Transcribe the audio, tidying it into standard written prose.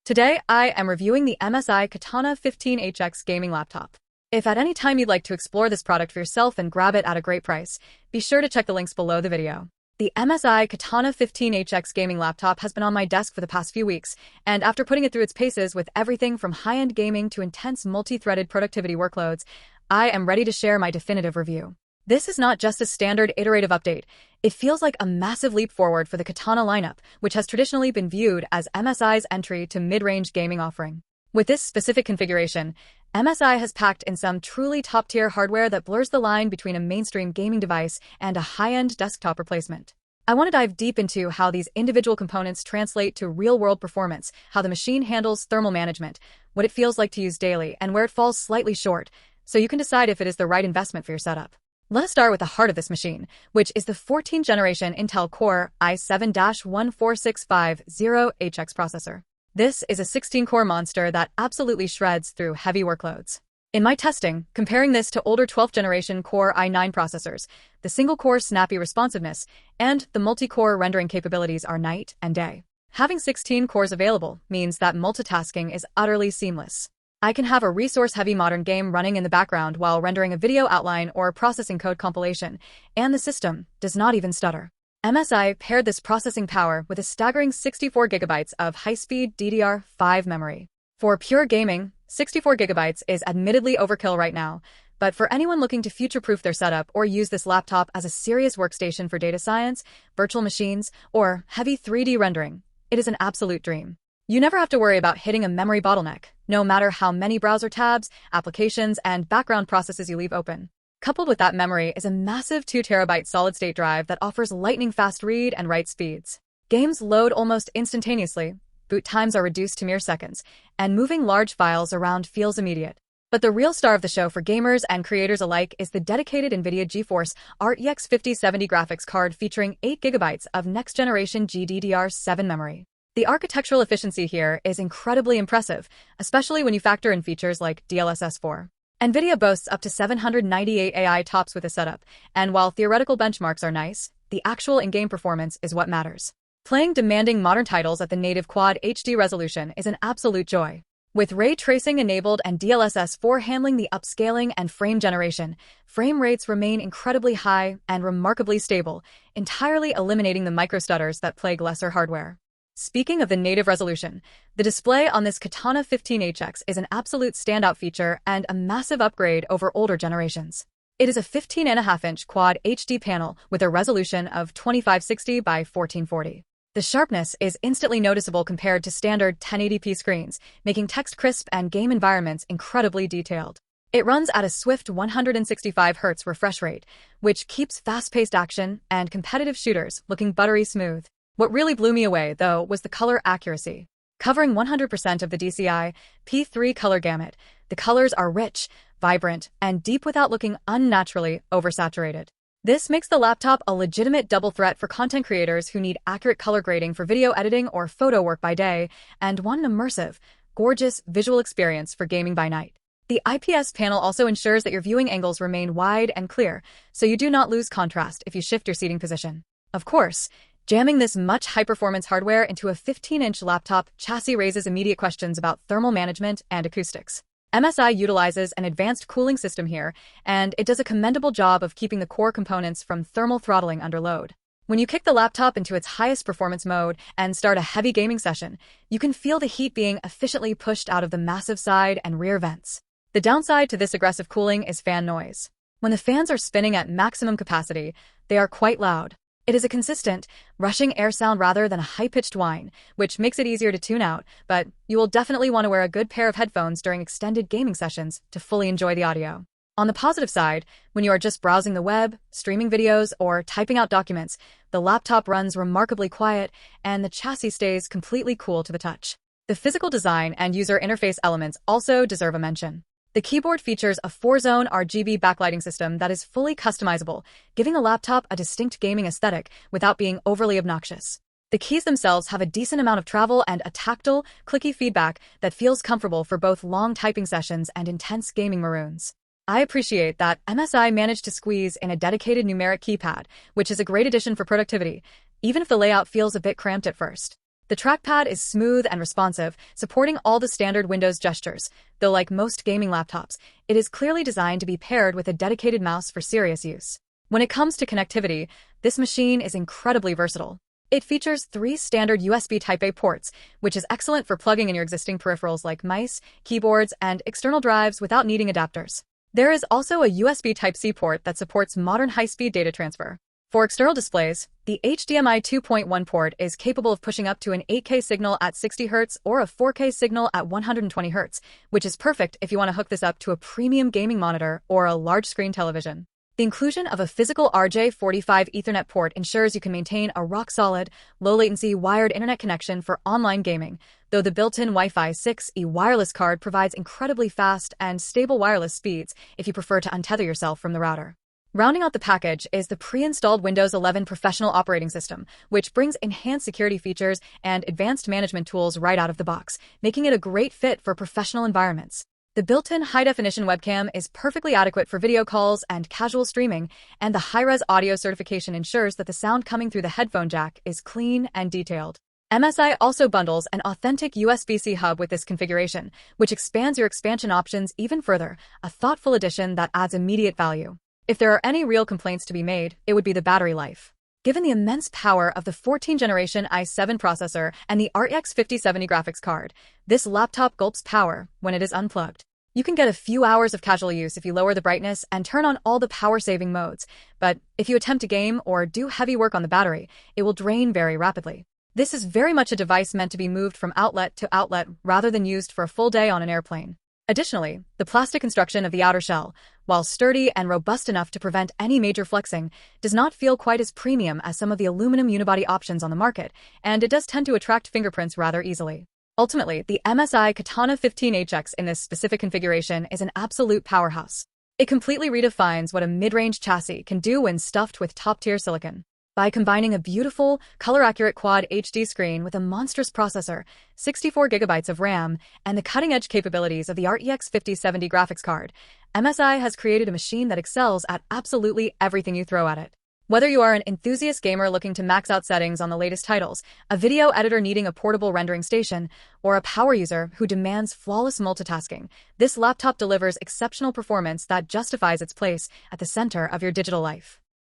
Today, I am reviewing the MSI Katana 15HX gaming laptop. If at any time you'd like to explore this product for yourself and grab it at a great price, be sure to check the links below the video. The MSI Katana 15HX gaming laptop has been on my desk for the past few weeks, and after putting it through its paces with everything from high-end gaming to intense multi-threaded productivity workloads, I am ready to share my definitive review. This is not just a standard iterative update. It feels like a massive leap forward for the Katana lineup, which has traditionally been viewed as MSI's entry to mid-range gaming offering. With this specific configuration, MSI has packed in some truly top-tier hardware that blurs the line between a mainstream gaming device and a high-end desktop replacement. I want to dive deep into how these individual components translate to real-world performance, how the machine handles thermal management, what it feels like to use daily, and where it falls slightly short, so you can decide if it is the right investment for your setup. Let us start with the heart of this machine, which is the 14th generation Intel Core i7-14650HX processor. This is a 16-core monster that absolutely shreds through heavy workloads. In my testing, comparing this to older 12th generation Core i9 processors, the single-core snappy responsiveness and the multi-core rendering capabilities are night and day. Having 16 cores available means that multitasking is utterly seamless. I can have a resource-heavy modern game running in the background while rendering a video outline or processing code compilation, and the system does not even stutter. MSI paired this processing power with a staggering 64 GB of high-speed DDR5 memory. For pure gaming, 64 GB is admittedly overkill right now, but for anyone looking to future-proof their setup or use this laptop as a serious workstation for data science, virtual machines, or heavy 3D rendering, it is an absolute dream. You never have to worry about hitting a memory bottleneck, no matter how many browser tabs, applications, and background processes you leave open. Coupled with that memory is a massive 2 TB solid-state drive that offers lightning-fast read and write speeds. Games load almost instantaneously, boot times are reduced to mere seconds, and moving large files around feels immediate. But the real star of the show for gamers and creators alike is the dedicated NVIDIA GeForce RTX 5070 graphics card featuring 8 GB of next-generation GDDR7 memory. The architectural efficiency here is incredibly impressive, especially when you factor in features like DLSS 4. NVIDIA boasts up to 798 AI TOPS with the setup, and while theoretical benchmarks are nice, the actual in-game performance is what matters. Playing demanding modern titles at the native Quad HD resolution is an absolute joy. With ray tracing enabled and DLSS 4 handling the upscaling and frame generation, frame rates remain incredibly high and remarkably stable, entirely eliminating the microstutters that plague lesser hardware. Speaking of the native resolution, the display on this Katana 15HX is an absolute standout feature and a massive upgrade over older generations. It is a 15.5-inch Quad HD panel with a resolution of 2560 by 1440. The sharpness is instantly noticeable compared to standard 1080p screens, making text crisp and game environments incredibly detailed. It runs at a swift 165 Hz refresh rate, which keeps fast-paced action and competitive shooters looking buttery smooth. What really blew me away, though, was the color accuracy. Covering 100% of the DCI P3 color gamut, the colors are rich, vibrant, and deep without looking unnaturally oversaturated. This makes the laptop a legitimate double threat for content creators who need accurate color grading for video editing or photo work by day, and want an immersive, gorgeous visual experience for gaming by night. The IPS panel also ensures that your viewing angles remain wide and clear, so you do not lose contrast if you shift your seating position. Of course, jamming this much high-performance hardware into a 15-inch laptop chassis raises immediate questions about thermal management and acoustics. MSI utilizes an advanced cooling system here, and it does a commendable job of keeping the core components from thermal throttling under load. When you kick the laptop into its highest performance mode and start a heavy gaming session, you can feel the heat being efficiently pushed out of the massive side and rear vents. The downside to this aggressive cooling is fan noise. When the fans are spinning at maximum capacity, they are quite loud. It is a consistent, rushing air sound rather than a high-pitched whine, which makes it easier to tune out, but you will definitely want to wear a good pair of headphones during extended gaming sessions to fully enjoy the audio. On the positive side, when you are just browsing the web, streaming videos, or typing out documents, the laptop runs remarkably quiet and the chassis stays completely cool to the touch. The physical design and user interface elements also deserve a mention. The keyboard features a 4-zone RGB backlighting system that is fully customizable, giving the laptop a distinct gaming aesthetic without being overly obnoxious. The keys themselves have a decent amount of travel and a tactile, clicky feedback that feels comfortable for both long typing sessions and intense gaming maroons. I appreciate that MSI managed to squeeze in a dedicated numeric keypad, which is a great addition for productivity, even if the layout feels a bit cramped at first. The trackpad is smooth and responsive, supporting all the standard Windows gestures, though like most gaming laptops, it is clearly designed to be paired with a dedicated mouse for serious use. When it comes to connectivity, this machine is incredibly versatile. It features 3 standard USB Type-A ports, which is excellent for plugging in your existing peripherals like mice, keyboards, and external drives without needing adapters. There is also a USB Type-C port that supports modern high-speed data transfer. For external displays, the HDMI 2.1 port is capable of pushing up to an 8K signal at 60 Hz or a 4K signal at 120 Hz, which is perfect if you want to hook this up to a premium gaming monitor or a large-screen television. The inclusion of a physical RJ45 Ethernet port ensures you can maintain a rock-solid, low-latency wired internet connection for online gaming, though the built-in Wi-Fi 6E wireless card provides incredibly fast and stable wireless speeds if you prefer to untether yourself from the router. Rounding out the package is the pre-installed Windows 11 Professional operating system, which brings enhanced security features and advanced management tools right out of the box, making it a great fit for professional environments. The built-in high-definition webcam is perfectly adequate for video calls and casual streaming, and the high-res audio certification ensures that the sound coming through the headphone jack is clean and detailed. MSI also bundles an authentic USB-C hub with this configuration, which expands your expansion options even further, a thoughtful addition that adds immediate value. If there are any real complaints to be made, it would be the battery life. Given the immense power of the 14th generation i7 processor and the RTX 5070 graphics card, this laptop gulps power when it is unplugged. You can get a few hours of casual use if you lower the brightness and turn on all the power-saving modes, but if you attempt to game or do heavy work on the battery, it will drain very rapidly. This is very much a device meant to be moved from outlet to outlet rather than used for a full day on an airplane. Additionally, the plastic construction of the outer shell, while sturdy and robust enough to prevent any major flexing, does not feel quite as premium as some of the aluminum unibody options on the market, and it does tend to attract fingerprints rather easily. Ultimately, the MSI Katana 15HX in this specific configuration is an absolute powerhouse. It completely redefines what a mid-range chassis can do when stuffed with top-tier silicon. By combining a beautiful, color-accurate Quad HD screen with a monstrous processor, 64 GB of RAM, and the cutting-edge capabilities of the RTX 5070 graphics card, MSI has created a machine that excels at absolutely everything you throw at it. Whether you are an enthusiast gamer looking to max out settings on the latest titles, a video editor needing a portable rendering station, or a power user who demands flawless multitasking, this laptop delivers exceptional performance that justifies its place at the center of your digital life.